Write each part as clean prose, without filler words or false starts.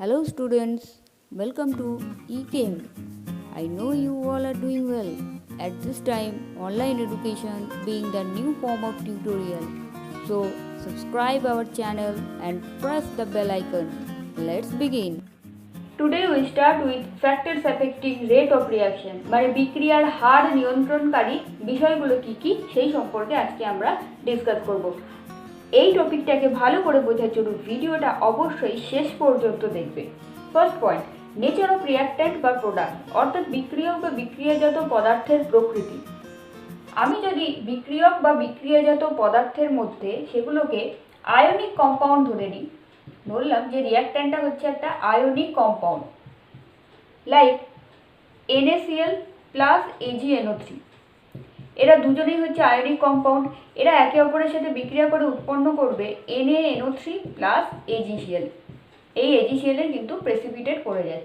Hello students, welcome to eChem. I know you all are doing well. At this time, online education being the new form of tutorial. So subscribe our channel and press the bell icon. Let's begin. Today we start with factors affecting rate of reaction মানে বিক্রিয়ার হার নিয়ন্ত্রণকারী বিষয়গুলো কি সেই সম্পর্কে আজকে আমরা discuss করব। এই টপিকটাকে ভালো করে বোঝার জন্য ভিডিওটা অবশ্যই শেষ পর্যন্ত দেখবে। First point, nature of reactant বা প্রোডাক্ট অর্থাৎ বিক্রিয়ক বা বিক্রিয়াজাত পদার্থের প্রকৃতি। আমি যদি বিক্রিয়ক বা বিক্রিয়াজাত পদার্থের মধ্যে সেগুলোকে আয়নিক কম্পাউন্ড ধরে নিই, বললাম যে রিঅ্যাক্ট্যান্টটা হচ্ছে একটা ionic compound like NaCl plus AgNO3। এরা দুজনেই হচ্ছে আয়নিক কম্পাউন্ড। এরা একে অপরের সাথে বিক্রিয়া করে উৎপন্ন করবে NaNO3 প্লাস AgCl। এই AgCl এর কিন্তু প্রেসিপিটেট করে যায়।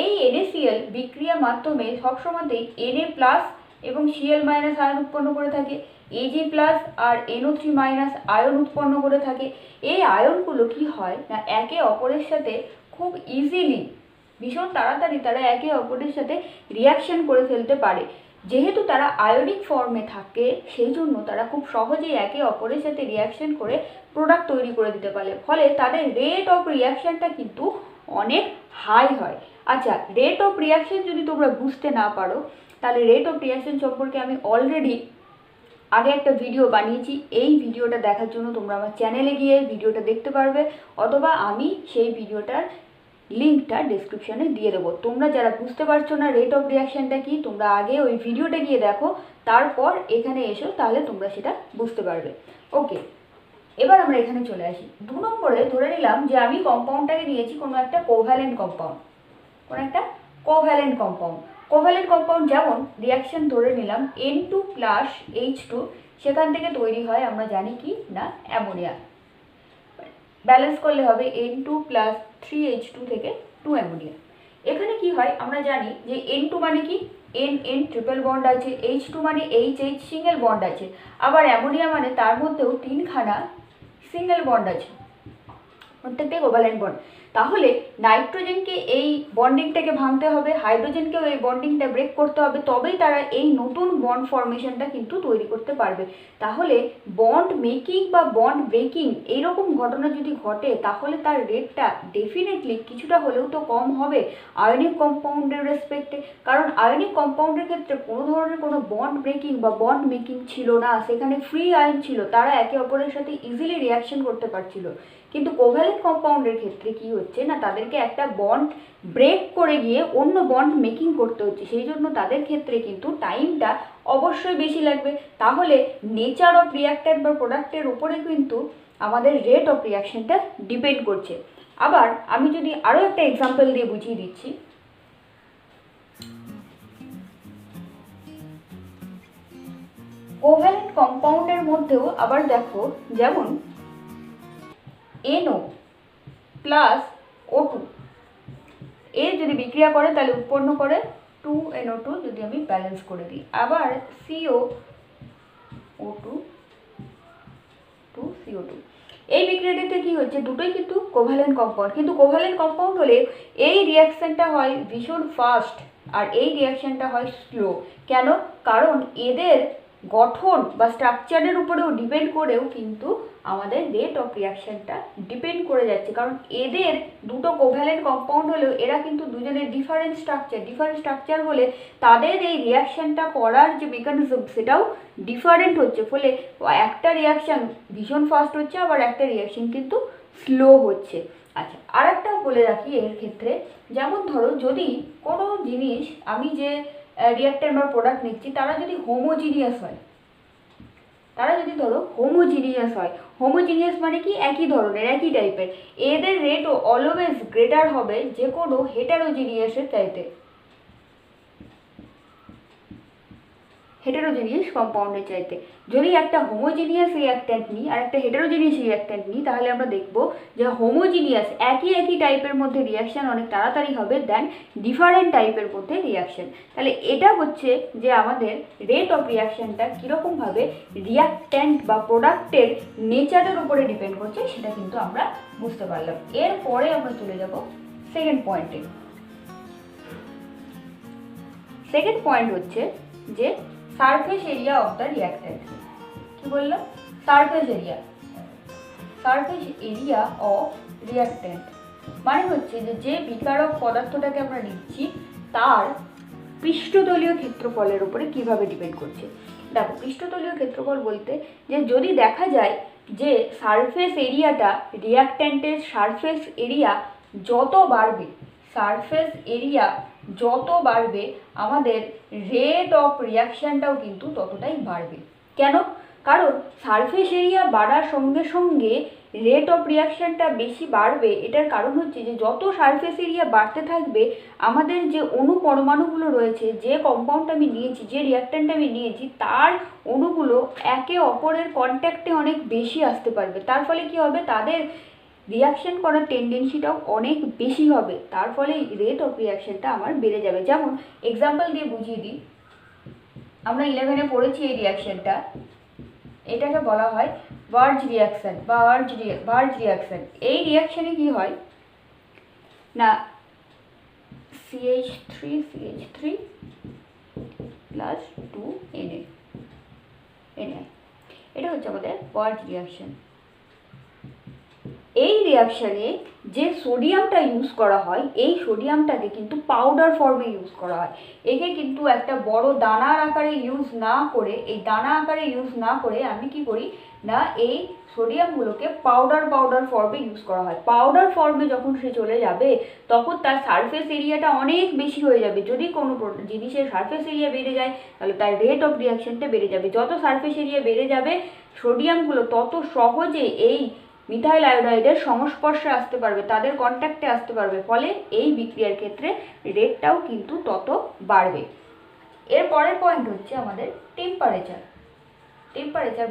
এই NaCl বিক্রিয়া মাধ্যমে সবসময়তেই Na প্লাস এবং Cl মাইনাস আয়ন উৎপন্ন করে থাকে, Ag প্লাস আর NO3 মাইনাস আয়ন উৎপন্ন করে থাকে। এই আয়নগুলো কি হয় না একে অপরের সাথে খুব ইজিলি, ভীষণ তাড়াতাড়ি তারা একে অপরের সাথে রিয়াকশন করে ফেলতে পারে। যেহেতু তারা আয়নিক ফর্মে থাকে সেই জন্য তারা খুব সহজেই একে অপরের সাথে রিয়াকশন করে প্রোডাক্ট তৈরি করে দিতে পারে, ফলে তাদের রেট অফ রিয়াকশনটা কিন্তু অনেক হাই হয়। আচ্ছা, রেট অফ রিয়াকশন যদি তোমরা বুঝতে না পারো তাহলে রেট অফ রিয়াকশন সম্পর্কে আমি অলরেডি আগে একটা ভিডিও বানিয়েছি। এই ভিডিওটা দেখার জন্য তোমরা আমার চ্যানেলে গিয়ে ভিডিওটা দেখতে পারবে, অথবা আমি সেই ভিডিওটার লিঙ্কটা ডেসক্রিপশনে দিয়ে দেবো। তোমরা যারা বুঝতে পারছো না রেট অফ রিয়াকশনটা কি, তোমরা আগে ওই ভিডিওটা গিয়ে দেখো, তারপর এখানে এসো, তাহলে তোমরা সেটা বুঝতে পারবে। ওকে, এবার আমরা এখানে চলে আসি। 2 নম্বরে ধরে নিলাম যে আমি কম্পাউন্ডটাকে নিয়েছি কোনো একটা কোভ্যালেন্ট কম্পাউন্ড, কোভ্যালেন্ট কম্পাউন্ড যেমন রিয়াকশন ধরে নিলাম N2 প্লাস H2, সেখান থেকে তৈরি হয় আমরা জানি কি না অ্যামোনিয়া। ব্যালেন্স করলে হবে N2 প্লাস 3H2 থেকে 2 অ্যামোনিয়া। এখানে কি হয় আমরা জানি যে N2 মানে কি N ট্রিপল বন্ড আছে, H2 মানে H সিঙ্গেল বন্ড আছে, আবার অ্যামোনিয়া মানে তার মধ্যেও 3খানা সিঙ্গেল বন্ড আছে, প্রত্যেকটাই কোভ্যালেন্ট বন্ড। তাহলে নাইট্রোজেনকে এই বন্ডিংটাকে ভাঙতে হবে, হাইড্রোজেনকেও এই বন্ডিংটা ব্রেক করতে হবে, তবেই তারা এই নতুন বন্ড ফর্মেশনটা কিন্তু তৈরি করতে পারবে। তাহলে বন্ড মেকিং বা বন্ড ব্রেকিং এইরকম ঘটনা যদি ঘটে তাহলে তার রেটটা ডেফিনেটলি কিছুটা হলেও তো কম হবে আয়নিক কম্পাউন্ডের রেসপেক্টে, কারণ আয়নিক কম্পাউন্ডের ক্ষেত্রে কোনো ধরনের কোনো বন্ড ব্রেকিং বা বন্ড মেকিং ছিল না, সেখানে ফ্রি আয়ন ছিল, তারা একে অপরের সাথে ইজিলি রিয়াকশন করতে পারছিল। কিন্তু কোভ্যালেন্ট কম্পাউন্ডের ক্ষেত্রে কি হচ্ছে না তাদেরকে একটা বন্ড ব্রেক করে গিয়ে অন্য বন্ড মেকিং করতে হচ্ছে, সেই জন্য তাদের ক্ষেত্রে কিন্তু টাইমটা অবশ্যই বেশি লাগবে। তাহলে নেচার অফ রিয়াক্ট্যান্ট বা প্রোডাক্টের উপরে কিন্তু আমাদের রেট অফ রিয়াকশনটা ডিপেন্ড করছে। আবার আমি যদি আরও একটা এক্সাম্পল দিয়ে বুঝিয়ে দিচ্ছি, কোভ্যালেন্ট কম্পাউন্ডের মধ্যেও আবার দেখো যেমন NO প্লাস O2 এর যদি বিক্রিয়া করে তাহলে উৎপন্ন করে 2NO2, যদি আমি ব্যালেন্স করে দিই, আবার COO2 2CO2। এই বিক্রিয়াটিতে কি হচ্ছে, দুটোই কিন্তু কোভ্যালেন্ট কম্পাউন্ড, কিন্তু কোভ্যালেন্ট কম্পাউন্ড হলে এই রিয়াকশনটা হয় ভীষণ ফাস্ট আর এই রিয়াকশনটা হয় স্লো। কেন? কারণ এদের গঠন বা স্ট্রাকচারের উপরেও ডিপেন্ড করেও কিন্তু আমাদের রেট অফ রিয়াকশনটা ডিপেন্ড করে যাচ্ছে, কারণ এদের দুটো কোভ্যালেন্ট কম্পাউন্ড হলেও এরা কিন্তু দুজনের ডিফারেন্ট স্ট্রাকচার বলে তাদের এই রিয়াকশনটা করার যে মেকানিজম সেটাও ডিফারেন্ট হচ্ছে, ফলে একটা রিয়াকশন ভীষণ ফাস্ট হচ্ছে, আবার একটা রিয়াকশন কিন্তু স্লো হচ্ছে। আচ্ছা, আর একটা বলে রাখি এর ক্ষেত্রে, যেমন ধরো যদি কোনো জিনিস আমি যে রিঅ্যাক্ট্যান্ট বা প্রোডাক্ট নিচ্ছি তারা যদি হোমোজিনিয়াস হয়, হোমোজিনিয়াস মানে কি একই ধরনের একই টাইপের, এদের রেটও অলওয়েজ গ্রেটার হবে যে কোনো হেটারোজিনিয়াসের চাইতে। হেটেরোজেনিয়াস কম্পাউন্ডের চাইতে। যদি একটা হোমোজিনিয়াস রিঅ্যাক্ট্যান্ট নিই আর একটা হেটেরোজেনিয়াস রিঅ্যাক্ট্যান্ট নিই, তাহলে আমরা দেখব যে হোমোজিনিয়াস একই টাইপের মধ্যে রিয়াকশান অনেক তাড়াতাড়ি হবে দেন ডিফারেন্ট টাইপের মধ্যে রিয়াকশান। তাহলে এটা হচ্ছে যে আমাদের রেট অফ রিয়াকশানটা কীরকমভাবে রিয়াক্ট্যান্ট বা প্রোডাক্টের নেচারের উপরে ডিপেন্ড করছে সেটা কিন্তু আমরা বুঝতে পারলাম। এরপরে আমরা চলে যাব সেকেন্ড পয়েন্টে। সেকেন্ড পয়েন্ট হচ্ছে যে surface area of the reactant. কি বললাম? সারফেস এরিয়া অফ রিঅ্যাক্ট্যান্ট মানে হচ্ছে যে বিকারক পদার্থটাকে আমরা নিচ্ছি তার পৃষ্ঠতলীয় ক্ষেত্রফলের উপরে কিভাবে ডিপেন্ড করছে। দেখো, পৃষ্ঠতলীয় ক্ষেত্রফল বলতে যে যদি দেখা যায় যে সারফেস এরিয়াটা রিঅ্যাক্ট্যান্টের সারফেস এরিয়া যত বাড়বে আমাদের রেট অফ রিয়াকশানটাও কিন্তু ততটাই বাড়বে। কেন? কারণ সারফেস এরিয়া বাড়ার সঙ্গে সঙ্গে রেট অফ রিয়াকশানটা বেশি বাড়বে। এটার কারণ হচ্ছে যে যত সারফেস এরিয়া বাড়তে থাকবে আমাদের যে অণু পরমাণুগুলো রয়েছে, যে কম্পাউন্ড আমি নিয়েছি, যে রিয়াক্ট্যান্ট আমি নিয়েছি, তার অণুগুলো একে অপরের কন্ট্যাক্টে অনেক বেশি আসতে পারবে। তার ফলে কি হবে? তাদের রিয়াকশান করার টেন্ডেন্সিটাও অনেক বেশি হবে। তার ফলে রেট অফ রিয়াকশানটা আমার বেড়ে যাবে। যেমন এক্সাম্পল দিয়ে বুঝিয়ে দিই, আমরা 11-এ পড়েছি এই রিয়াকশানটা, এটাকে বলা হয় বার্জ রিয়াকশান বা বার্জ রিয়াকশান। এই রিয়াকশানে কি হয় না, CH3 প্লাস 2Na, এটা হচ্ছে আমাদের বার্জ রিয়াকশান। এই রিয়াকশানে যে সোডিয়ামটা ইউজ করা হয়, এই সোডিয়ামটাকে কিন্তু পাউডার ফর্মে ইউজ করা হয়। একে কিন্তু একটা বড় দানার আকারে ইউজ না করে আমি কি করি না, এই সোডিয়ামগুলোকে পাউডার ফর্মে ইউজ করা হয়। পাউডার ফর্মে যখন সে চলে যাবে তখন তার সারফেস এরিয়াটা অনেক বেশি হয়ে যাবে। যদি কোনো জিনিসের সারফেস এরিয়া বেড়ে যায় তাহলে তার রেট অফ রিয়াকশানটা বেড়ে যাবে। যত সারফেস এরিয়া বেড়ে যাবে সোডিয়ামগুলো তত সহজে এই মিথাইল আয়োডাইডের সংস্পর্শে আসতে পারবে, তাদের কন্ট্যাক্টে আসতে পারবে, ফলে এই বিক্রিয়ার ক্ষেত্রে রেটটাও কিন্তু তত বাড়বে। এর পরের পয়েন্ট হচ্ছে আমাদের টেম্পারেচার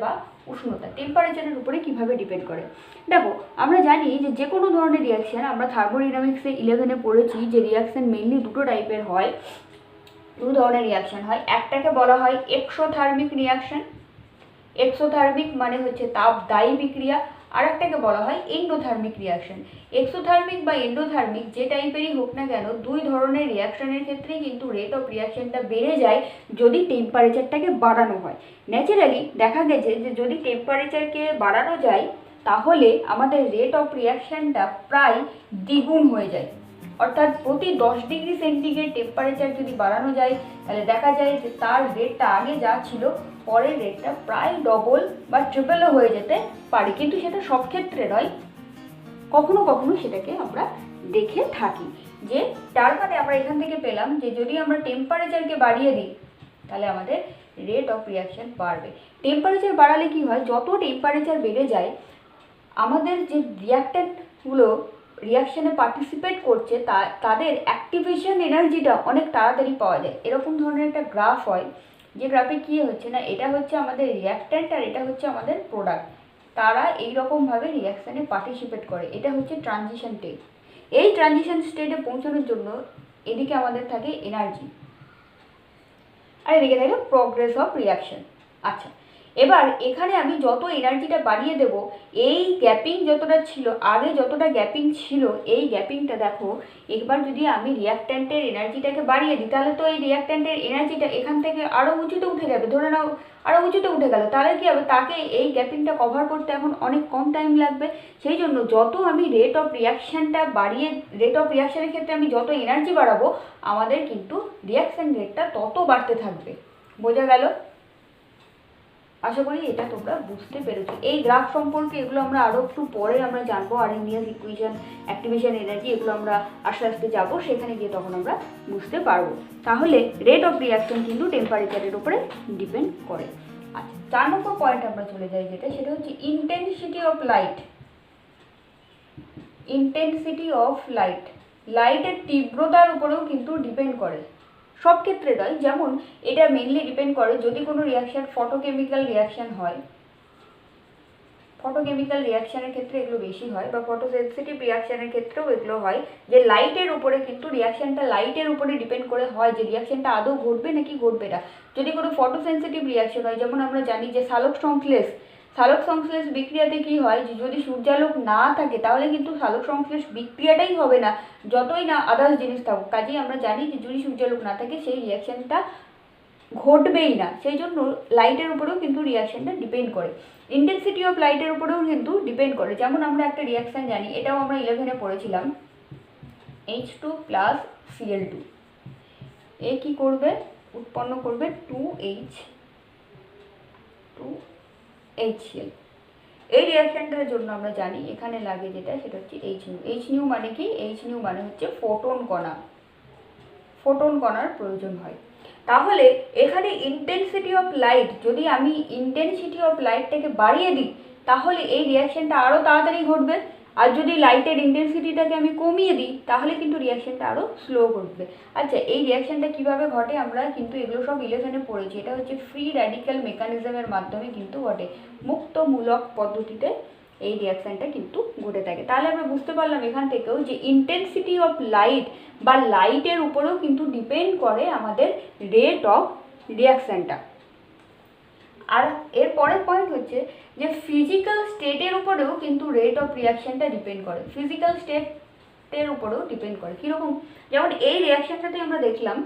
বা উষ্ণতা। টেম্পারেচারের উপরে কিভাবে ডিপেন্ড করে। দেখো, আমরা জানি যে কোনো ধরনের রিয়াকশান, আমরা থার্মোডাইনামিক্সে 11-এ পড়েছি যে রিয়াকশান মেইনলি দুটো টাইপের হয়, দু ধরনের রিয়াকশান হয়। একটাকে বলা হয় এক্সোথার্মিক রিয়াকশান, এক্সোথার্মিক মানে হচ্ছে তাপদায়ী বিক্রিয়া। আর একটাকে বলা হয় এন্ডোথার্মিক রিয়াকশান। এক্সোথার্মিক বা এন্ডোথার্মিক যে টাইপেরই হোক না কেন, দুই ধরনের রিয়াকশানের ক্ষেত্রেই কিন্তু রেট অফ রিয়াকশানটা বেড়ে যায় যদি টেম্পারেচারটাকে বাড়ানো হয়। ন্যাচারালি দেখা গেছে যে যদি টেম্পারেচারকে বাড়ানো যায় তাহলে আমাদের রেট অফ রিয়াকশানটা প্রায় দ্বিগুণ হয়ে যায়। অর্থাৎ প্রতি 10 ডিগ্রি সেন্টিগ্রেড টেম্পারেচার যদি বাড়ানো যায় তাহলে দেখা যায় যে তার রেটটা আগে যা ছিল পরের রেটটা প্রায় ডবল বা ট্রিপলও হয়ে যেতে পারে। কিন্তু সেটা সব ক্ষেত্রে নয়, কখনো কখনো সেটাকে আমরা দেখে থাকি। যে তার মানে আমরা এখান থেকে পেলাম যে যদি আমরা টেম্পারেচারকে বাড়িয়ে দিই তাহলে আমাদের রেট অফ রিয়াকশান বাড়বে। টেম্পারেচার বাড়ালে কি হয়, যত টেম্পারেচার বেড়ে যায় আমাদের যে রিয়াক্ট্যান্টগুলো রিয়াকশানে পার্টিসিপেট করছে তাদের অ্যাক্টিভেশন এনার্জিটা অনেক তাড়াতাড়ি পাওয়া যায়। এরকম ধরনের একটা গ্রাফ হয়, যে গ্রাফে কী হচ্ছে না, এটা হচ্ছে আমাদের রিয়াক্ট্যান্ট আর এটা হচ্ছে আমাদের প্রোডাক্ট। তারা এইরকমভাবে রিয়াকশানে পার্টিসিপেট করে। এটা হচ্ছে ট্রানজিশন স্টেট। এই ট্রানজিশন স্টেটে পৌঁছানোর জন্য এদিকে আমাদের থাকে এনার্জি আর এদিকে থাকে প্রোগ্রেস অফ রিয়াকশান। আচ্ছা, এবার এখানে আমি যত এনার্জিটা বাড়িয়ে দেব, এই গ্যাপিং যতটা ছিল, আগে যতটা গ্যাপিং ছিল, এই গ্যাপিংটা দেখো একবার যদি আমি রিয়াক্ট্যান্টের এনার্জিটাকে বাড়িয়ে দিই তাহলে তো এই রিয়াক্ট্যান্টের এনার্জিটা এখান থেকে আরও উঁচুতে উঠে যাবে। ধরে নাও আরও উঁচুতে উঠে গেল, তাহলে কী হবে, তাকে এই গ্যাপিংটা কভার করতে এখন অনেক কম টাইম লাগবে। সেই জন্য যত আমি রেট অফ রিয়াকশানের ক্ষেত্রে আমি যত এনার্জি বাড়াবো আমাদের কিন্তু রিয়াকশান রেটটা তত বাড়তে থাকবে। বোঝা গেল? আশা করি এটা তোমরা বুঝতে পেরেছো। এই গ্রাফ সম্পর্কে এগুলো আমরা আরও একটু পরে আমরা জানবো, আরএনএস ইকুয়েশন, অ্যাক্টিভেশন এনার্জি, এগুলো আমরা আস্তে আস্তে যাবো, সেখানে গিয়ে তখন আমরা বুঝতে পারবো। তাহলে রেট অফ রিয়াকশন কিন্তু টেম্পারেচারের উপরে ডিপেন্ড করে। আচ্ছা, 4 নম্বর পয়েন্ট আমরা চলে যাই, সেটা হচ্ছে intensity of light. Intensity of লাইটের তীব্রতার উপরেও কিন্তু ডিপেন্ড করে। সব ক্ষেত্রে নয়। যেমন এটা মেনলি ডিপেন্ড করে যদি কোনো রিয়াকশান ফটোকেমিক্যাল রিয়াকশান হয়, ফটোকেমিক্যাল রিয়াকশানের ক্ষেত্রে এগুলো বেশি হয়, বা ফটোসেন্সিটিভ রিয়াকশানের ক্ষেত্রেও এগুলো হয়, যে লাইটের উপরে কিন্তু রিয়াকশানটা লাইটের উপরে ডিপেন্ড করে হয় যে রিয়াকশানটা আদৌ ঘটবে নাকি ঘটবে না। যদি কোনো ফটোসেন্সিটিভ রিয়াকশন হয়, যেমন আমরা জানি যে সালোক সংশ্লেষ বিক্রিয়াতে কি হয় যে যদি সূর্যালোক না থাকে তাহলে কিন্তু সালোক সংশ্লেষ বিক্রিয়াটাই হবে না, যতই না আদার্স জিনিস থাকুক। কাজেই আমরা জানি যে যদি সূর্যালোক না থাকে সেই রিয়াকশানটা ঘটবেই না। সেই জন্য লাইটের উপরেও কিন্তু রিয়াকশানটা ডিপেন্ড করে, ইন্টেন্সিটি অফ লাইটের উপরেও কিন্তু ডিপেন্ড করে। যেমন আমরা একটা রিয়াকশান জানি, এটাও আমরা 11-এ পড়েছিলাম, H2 + Cl2, এ কি করবে, উৎপন্ন করবে 2HCl। এই রিয়াকশানটার জন্য আমরা জানি এখানে লাগে যেটা, সেটা হচ্ছে Hν মানে কি, Hν মানে হচ্ছে ফোটন কণার প্রয়োজন হয়। তাহলে এখানে ইন্টেন্সিটি অফ লাইট, যদি আমি ইন্টেন্সিটি অফ লাইটটাকে বাড়িয়ে দিই তাহলে এই রিয়াকশানটা আরও তাড়াতাড়ি ঘটবে, আর যদি লাইটের ইন্টেন্সিটিটাকে আমি কমিয়ে দিই তাহলে কিন্তু রিয়াকশানটা আরও স্লো ঘটবে। আচ্ছা, এই রিয়াকশানটা কীভাবে ঘটে আমরা কিন্তু এগুলো সব 11-এ পড়েছি। এটা হচ্ছে ফ্রি র্যাডিক্যাল মেকানিজমের মাধ্যমে কিন্তু ঘটে, মুক্তমূলক পদ্ধতিতে এই রিয়াকশানটা কিন্তু ঘটে থাকে। তাহলে আমরা বুঝতে পারলাম এখান থেকেও যে ইন্টেন্সিটি অফ লাইট বা লাইটের উপরেও কিন্তু ডিপেন্ড করে আমাদের রেট অফ রিয়াকশানটা। আর এর পরের পয়েন্ট হচ্ছে যে ফিজিক্যাল স্টেটের উপরেও কিন্তু রেট অফ রিয়াকশানটা ডিপেন্ড করে, ফিজিক্যাল স্টেটের উপরেও ডিপেন্ড করে। কীরকম, যেমন এই রিয়াকশানটাতে আমরা দেখলাম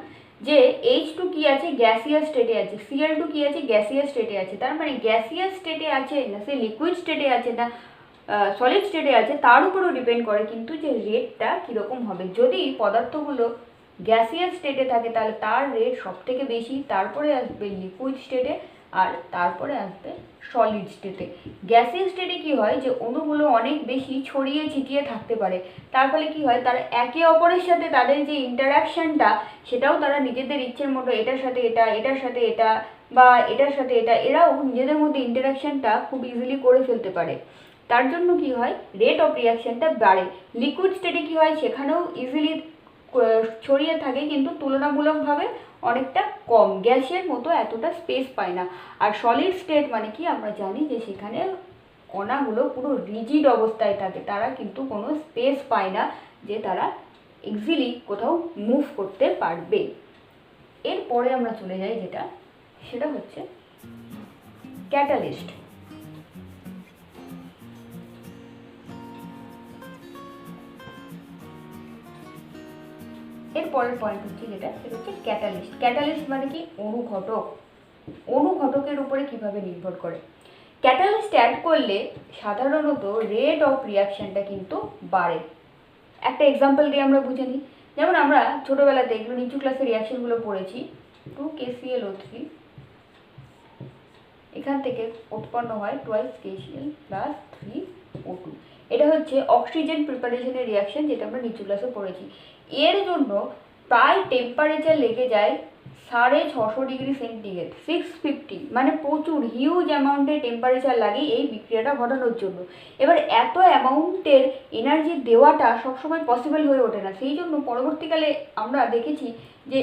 যে H2 কি আছে, গ্যাসিয়াস স্টেটে আছে, Cl2 কি আছে, গ্যাসিয়াস স্টেটে আছে। তার মানে গ্যাসিয়াস স্টেটে আছে না সে লিকুইড স্টেটে আছে না সলিড স্টেটে আছে তার উপরেও ডিপেন্ড করে কিন্তু যে রেটটা কীরকম হবে। যদি পদার্থগুলো গ্যাসিয়াস স্টেটে থাকে তাহলে তার রেট সবথেকে বেশি, তারপরে আসবে লিকুইড স্টেটে, আর তারপরে আসবে সলিড স্টেটে। গ্যাসিয়াস স্টেটে কি হয় যে অণুগুলো অনেক বেশি ছড়িয়ে ছিটিয়ে থাকতে পারে, তার ফলে কি হয় তারা একে অপরের সাথে তাদের যে ইন্টারাকশানটা সেটাও তারা নিজেদের ইচ্ছের মতো এটার সাথে এটা, এটার সাথে এটা, বা এটার সাথে এটা, এরাও নিজেদের মধ্যে ইন্টারাকশানটা খুব ইজিলি করে ফেলতে পারে। তার জন্য কি হয় রেট অফ রিয়াকশানটা বাড়ে। লিকুইড স্টেটে কি হয় সেখানেও ইজিলি ছড়িয়ে থাকে কিন্তু তুলনামূলকভাবে অনেকটা কম, গ্যাসের মতো এতটা স্পেস পায় না। আর সলিড স্টেট মানে কি আমরা জানি যে সেখানে কণাগুলো পুরো রিজিড অবস্থায় থাকে, তারা কিন্তু কোনো স্পেস পায় না যে তারা ইজিলি কোথাও মুভ করতে পারবে। এরপরে আমরা চলে যাই যেটা, সেটা হচ্ছে ক্যাটালিস্ট। এর পরের পয়েন্ট হচ্ছে যেটা, সেটা হচ্ছে ক্যাটালিস্ট। ক্যাটালিস্ট মানে কি, অনুঘটকের উপরে কিভাবে নির্ভর করে। ক্যাটালিস্ট অ্যাড করলে সাধারণত রেট অফ রিয়াকশানটা কিন্তু বাড়ে। একটা এক্সাম্পল দিয়ে আমরা বুঝে নিই। যেমন আমরা ছোটোবেলাতে এগুলো নিচু ক্লাসের রিয়াকশানগুলো পড়েছি, 2KClO3, এখান থেকে উৎপন্ন হয় 2KCl + 3O2। এটা হচ্ছে অক্সিজেন প্রিপারেশনের রিয়াকশান, যেটা আমরা নিচু ক্লাসে পড়েছি। এর জন্য প্রায় টেম্পারেচার লেগে যায় 650 ডিগ্রি সেন্টিগ্রেড, 650, মানে প্রচুর হিউজ অ্যামাউন্টের টেম্পারেচার লাগে এই বিক্রিয়াটা ঘটানোর জন্য। এবার এত অ্যামাউন্টের এনার্জি দেওয়াটা সবসময় পসিবল হয়ে ওঠে না, সেই জন্য পরবর্তীকালে আমরা দেখেছি যে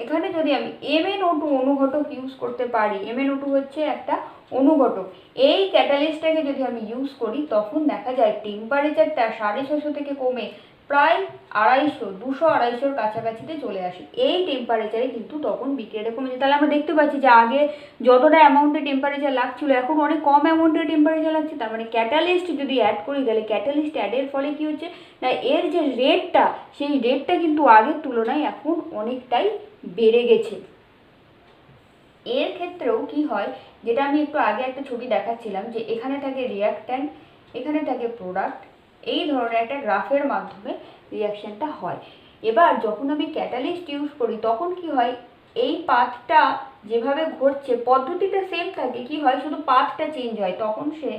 এখানে যদি আমি MnO2 অনুঘটক ইউজ করতে পারি, MnO2 হচ্ছে একটা অনুঘটক, এই ক্যাটালিস্টটাকে যদি আমি ইউজ করি তখন দেখা যায় টেম্পারেচারটা 650 থেকে কমে প্রায় 200-250-250-র কাছাকাছিতে চলে আসে। এই টেম্পারেচারে কিন্তু তখন বিক্রিয়াটা কমে যায়। তাহলে আমরা দেখতে পাচ্ছি যে আগে যতটা অ্যামাউন্টের টেম্পারেচার লাগছিল এখন অনেক কম অ্যামাউন্টের টেম্পারেচার লাগছে। তার মানে ক্যাটালিস্ট যদি অ্যাড করি তাহলে ক্যাটালিস্ট অ্যাডের ফলে কি হচ্ছে না, এর যে রেটটা সেই রেটটা কিন্তু আগের তুলনায় এখন অনেকটাই বেড়ে গেছে। এর ক্ষেত্রেও কি হয়, যেটা আমি একটু আগে একটা ছবি দেখাচ্ছিলাম যে এখানে থাকে রিয়াক্ট্যান্ট, এখানে থাকে প্রোডাক্ট, এই ধরনের একটা গ্রাফের মাধ্যমে রিয়াকশানটা হয়। এবার যখন আমি ক্যাটালিস্ট ইউজ করি তখন কি হয়, এই পাথটা যেভাবে ঘটছে পদ্ধতিটা সেম থাকে, কি হয় শুধু পাথটা চেঞ্জ হয়, তখন সে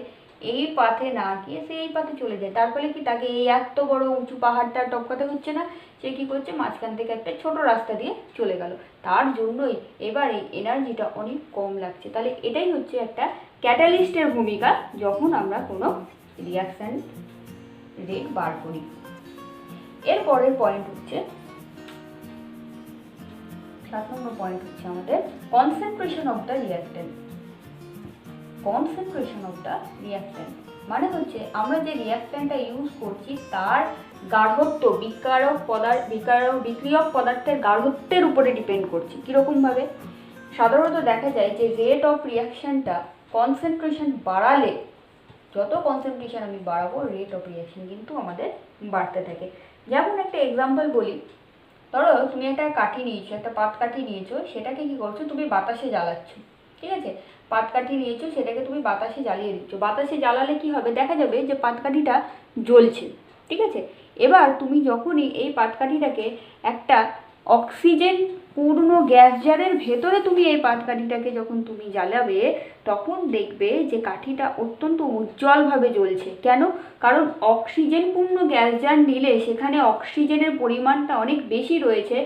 এই পাথে না গিয়ে সে এই পাথে চলে যায়। তার ফলে কি তাকে এই এত বড় উঁচু পাহাড়টা টপকাতে হচ্ছে না, সে কী করছে মাঝখান থেকে একটা ছোট রাস্তা দিয়ে চলে গেল, তার জন্যই এবার এই এনার্জিটা অনেক কম লাগছে। তাহলে এটাই হচ্ছে একটা ক্যাটালিস্টের ভূমিকা যখন আমরা কোনো রিয়াকশান রেট বার করি। এর পরের পয়েন্ট হচ্ছে 7 নম্বর পয়েন্ট হচ্ছে আমাদের concentration of the reactant. Concentration of the reactant মানে হচ্ছে আমরা যে রিঅ্যাক্ট্যান্টটা ইউজ করছি তার গাঢ়ত্ব বিক্রিয়ক পদার্থের গাঢ়ত্বের উপরে ডিপেন্ড করছে। কীরকমভাবে? সাধারণত দেখা যায় যে রেট অফ রিঅ্যাকশনটা কনসেন্ট্রেশন বাড়ালে, যত কনসেন্ট্রেশন আমি বাড়াবো রেট অফ রিঅ্যাকশন কিন্তু আমাদের বাড়তে থাকে। যেমন একটা এক্সাম্পল বলি, ধরো তুমি একটা কাঠি নিয়েছো, একটা পাটকাঠি নিয়েছো, সেটাকে কি করছো, তুমি বাতাসে জ্বালাচ্ছ। ঠিক আছে, পাটকাঠি নিয়েছো, সেটাকে তুমি বাতাসে জ্বালিয়ে দিচ্ছ। বাতাসে জ্বালালে কি হবে, দেখা যাবে যে পাটকাঠিটা জ্বলছে। ঠিক আছে, এবার তুমি যখনই এই পাটকাঠিটাকে একটা অক্সিজেন পূর্ণ গ্যাস জারের ভেতরে তুমি এই পাটকাঠিটাকে যখন তুমি জ্বালাবে, তখন দেখবে যে কাঠিটা অত্যন্ত উজ্জ্বলভাবে জ্বলছে। কেন? কারণ অক্সিজেন পূর্ণ গ্যাস জার নিলে সেখানে অক্সিজেনের পরিমাণটা অনেক বেশি রয়েছে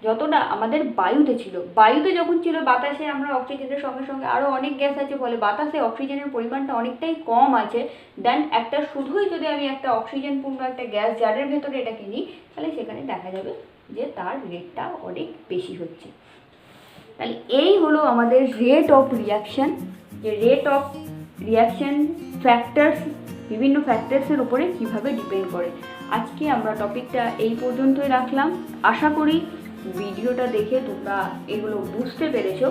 যতটা আমাদের বায়ুতে ছিল। বায়ুতে যখন ছিল, বাতাসে আমরা অক্সিজেনের সঙ্গে সঙ্গে আরও অনেক গ্যাস আছে, ফলে বাতাসে অক্সিজেনের পরিমাণটা অনেকটাই কম আছে। দেন একটা শুধুই যদি আমি একটা অক্সিজেন পূর্ণ একটা গ্যাস জারের ভেতরে এটাকে নিই, তাহলে সেখানে দেখা যাবে যে তার রেটটা অনেক বেশি হচ্ছে। তাহলে এই হলো আমাদের রেট অফ রিঅ্যাকশন। যে রেট অফ রিঅ্যাকশন ফ্যাক্টরস, বিভিন্ন ফ্যাক্টরসের উপরে কীভাবে ডিপেন্ড করে। আজকে আমরা টপিকটা এই পর্যন্তই রাখলাম। আশা করি ভিডিওটা দেখে তোমরা এগুলো বুঝতে পেরেছো।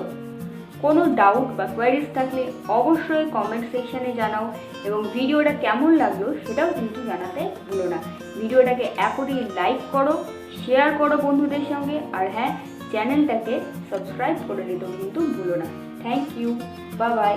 কোনো ডাউট বা কোয়ারিজ থাকলে অবশ্যই কমেন্ট সেকশানে জানাও, এবং ভিডিওটা কেমন লাগলো সেটাও কিন্তু জানাতে ভুলো না। ভিডিওটাকে এখনই লাইক করো, শেয়ার করো বন্ধুদের সঙ্গে, আর হ্যাঁ, চ্যানেলটাকে সাবস্ক্রাইব করে দিতেও কিন্তু ভুলো না। Thank you, bye by.